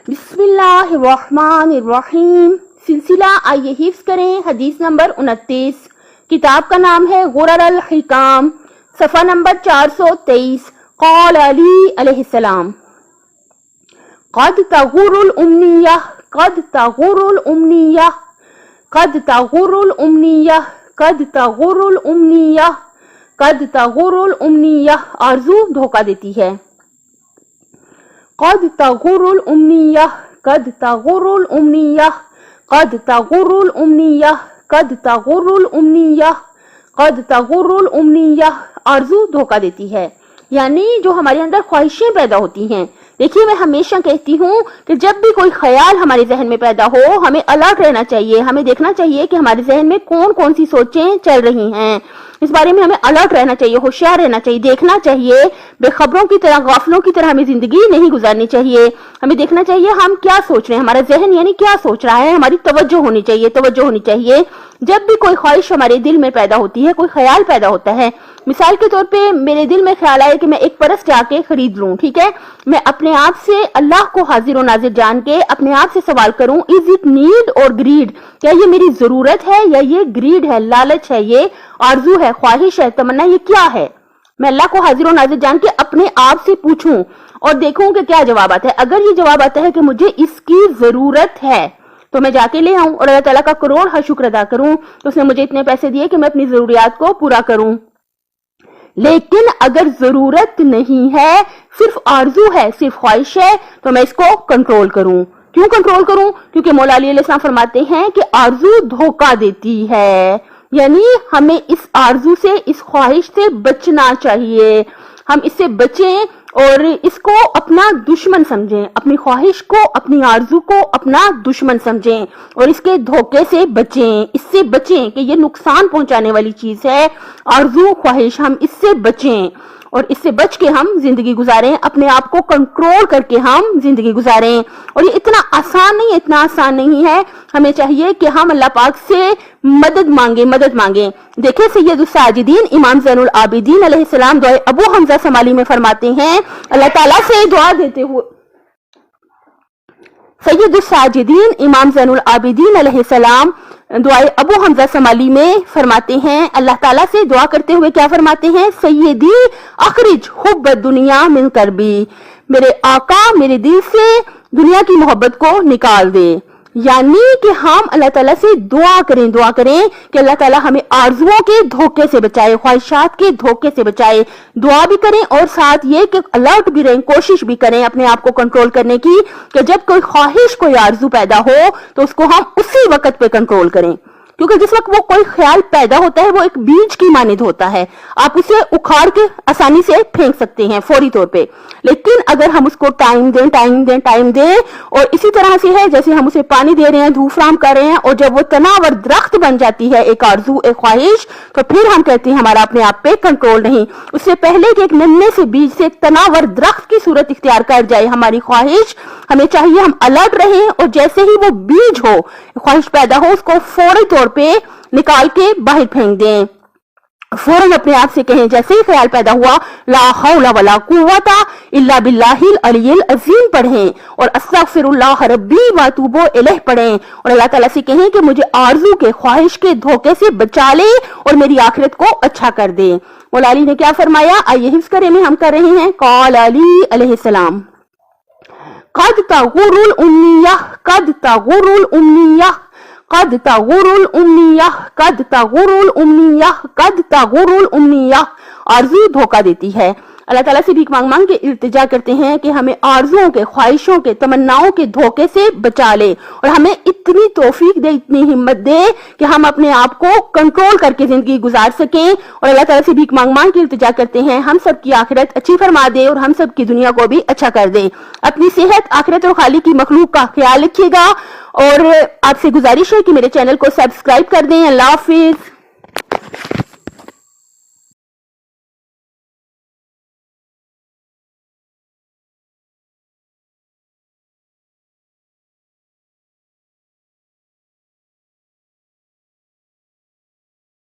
बिस्मिल्लाहिर्रहमानिर्रहीम। सिलसिला आइए हिफ्ज करें। हदीस नंबर 29। किताब का नाम है गुरर अल हिकाम, सफ़ा नंबर 423। क़ाल अली अलैहिस्सलाम, क़द तग़ुरुल उम्निय्यह, क़द तग़ुरुल उम्निय्यह, क़द तग़ुरुल उम्निय्यह, क़द तग़ुरुल उम्निय्यह, क़द तग़ुरुल उम्निय्यह। आरज़ू धोखा देती है। क़द तग़ुरुल उम्निय्यह, क़द तग़ुरुल उम्निय्यह, क़द तग़ुरुल उम्निय्यह, क़द तग़ुरुल उम्निय्यह, क़द तग़ुरुल उम्निय्यह। आरज़ू धोखा देती है, यानी जो हमारे अंदर ख्वाहिशें पैदा होती हैं। देखिए, मैं हमेशा कहती हूँ कि जब भी कोई ख्याल हमारे जहन में पैदा हो, हमें अलर्ट रहना चाहिए। हमें देखना चाहिए कि हमारे जहन में कौन कौन सी सोचें चल रही हैं। इस बारे में हमें अलर्ट रहना चाहिए, होशियार रहना चाहिए, देखना चाहिए। बेखबरों की तरह, गाफलों की तरह हमें जिंदगी नहीं गुजारनी चाहिए। हमें देखना चाहिए हम क्या सोच रहे हैं, हमारा जहन यानी क्या सोच रहा है। हमारी तवज्जो होनी चाहिए, तवज्जो होनी चाहिए। जब भी कोई ख्वाहिश हमारे दिल में पैदा होती है, कोई ख्याल पैदा होता है, मिसाल के तौर पे मेरे दिल में ख्याल आया कि मैं एक परस जाके खरीद लूं, ठीक है। मैं अपने आप से अल्लाह को हाजिर और नाजिर जान के अपने आप से सवाल करूं, इज इट नीड और ग्रीड? क्या ये मेरी जरूरत है या ये ग्रीड है, लालच है, ये आरजू है, ख्वाहिश है, तमन्ना, ये क्या है? मैं अल्लाह को हाजिर और नाजिर जान के अपने आप से पूछूं और देखूं कि क्या जवाब आता है। अगर ये जवाब आता है कि मुझे इसकी जरूरत है, तो मैं जाके ले आऊं और अल्लाह ताला का करोड़ शुक्र अदा करूं तो उसने मुझे इतने पैसे दिए कि मैं अपनी जरूरियात को पूरा करूं। लेकिन अगर जरूरत नहीं है, सिर्फ आरजू है, सिर्फ ख्वाहिश है, तो मैं इसको कंट्रोल करूं। क्यों कंट्रोल करूं? क्योंकि मौला अली अलैहिस्सलाम फरमाते हैं कि आरजू धोखा देती है, यानी हमें इस आरजू से, इस ख्वाहिश से बचना चाहिए। हम इससे बचें और इसको अपना दुश्मन समझें, अपनी ख्वाहिश को, अपनी आरजू को अपना दुश्मन समझें और इसके धोखे से बचें, इससे बचें कि ये नुकसान पहुंचाने वाली चीज है। आरजू, ख्वाहिश, हम इससे बचें और इससे बच के हम जिंदगी गुजारें, अपने आप को कंट्रोल करके हम जिंदगी गुजारें। और ये इतना आसान नहीं है, इतना आसान नहीं है। हमें चाहिए कि हम अल्लाह पाक से मदद मांगे, मदद मांगे। देखिए, सैयदुस साजिदीन इमाम ज़ैनुल आबिदीन अलैहिस्सलाम दुआ अबू हमजा समाली में फरमाते हैं, अल्लाह ताला से दुआ देते हुए, सैयदुस साजिदीन इमाम ज़ैनुल आबिदीन अलैहिस्सलाम दुआए अबू हमजा समाली में फरमाते हैं, अल्लाह ताला से दुआ करते हुए क्या फरमाते हैं, सैयदी अखरिज हुब्ब दुनिया मिन करबी, मेरे आका मेरे दिल से दुनिया की मोहब्बत को निकाल दे। यानी कि हम अल्लाह ताला से दुआ करें कि अल्लाह ताला हमें आरजुओं के धोखे से बचाए, ख्वाहिशात के धोखे से बचाए। दुआ भी करें और साथ ये कि अलर्ट भी रहें, कोशिश भी करें अपने आप को कंट्रोल करने की, कि जब कोई ख्वाहिश, कोई आरजू पैदा हो तो उसको हम उसी वक्त पे कंट्रोल करें। क्योंकि जिस वक्त वो कोई ख्याल पैदा होता है, वो एक बीज की मानिद होता है, आप उसे उखाड़ के आसानी से फेंक सकते हैं फौरी तौर पे। लेकिन अगर हम उसको टाइम दें और इसी तरह से है जैसे हम उसे पानी दे रहे हैं, धूप फ्राहम कर रहे हैं, और जब वो तनावर दरख्त बन जाती है, एक आरजू, एक ख्वाहिश, तो फिर हम कहते हैं हमारा अपने आप पे कंट्रोल नहीं। उससे पहले कि एक नन्हे से बीज से एक तनावर दरख्त की सूरत इख्तियार कर जाए हमारी ख्वाहिश, हमें चाहिए हम अलर्ट रहें और जैसे ही वो बीज हो, ख्वाहिश पैदा हो, उसको फौरी तौर पे निकाल के बाहर फेंक दें। फौरन अपने आप से कहें, जैसे ही ख्याल पैदा हुआ, ला हौला वला कुव्वता इल्ला बिल्लाहिल अलिय्यिल अज़ीम पढ़ें और अस्तगफिरुल्लाह रब्बी व अतूबु इलैह पढ़ें और अल्लाह ताला से कहें कि मुझे आरजू के, ख्वाहिश के धोखे से बचा ले और मेरी आखिरत को अच्छा कर दे। मौला अली ने क्या फरमाया, आइए हिफ्ज़ करें में हम कर रहे हैं। क़ाल अली अलैहिस्सलाम, क़द तग़ुरुल उम्निय्यह, क़द तग़ुरुल उम्निय्यह, क़द तग़ुरुल उम्निय्यह, क़द तग़ुरुल उम्निय्यह, क़द तग़ुरुल उम्निय्यह। आरज़ू धोखा देती है। अल्लाह ताला से भीख मांग के इल्तिजा करते हैं कि हमें आरजुओं के, ख्वाहिशों के, तमन्नाओं के धोखे से बचा ले और हमें इतनी तौफीक दे, इतनी हिम्मत दे कि हम अपने आप को कंट्रोल करके जिंदगी गुजार सकें। और अल्लाह ताला से भीख मांग के इल्तिजा करते हैं हम सब की आखिरत अच्छी फरमा दे और हम सब की दुनिया को भी अच्छा कर दे। अपनी सेहत, आखिरत और खाली की मखलूक का ख्याल रखिएगा और आपसे गुजारिश है कि मेरे चैनल को सब्सक्राइब कर दें। अल्लाह हाफिज।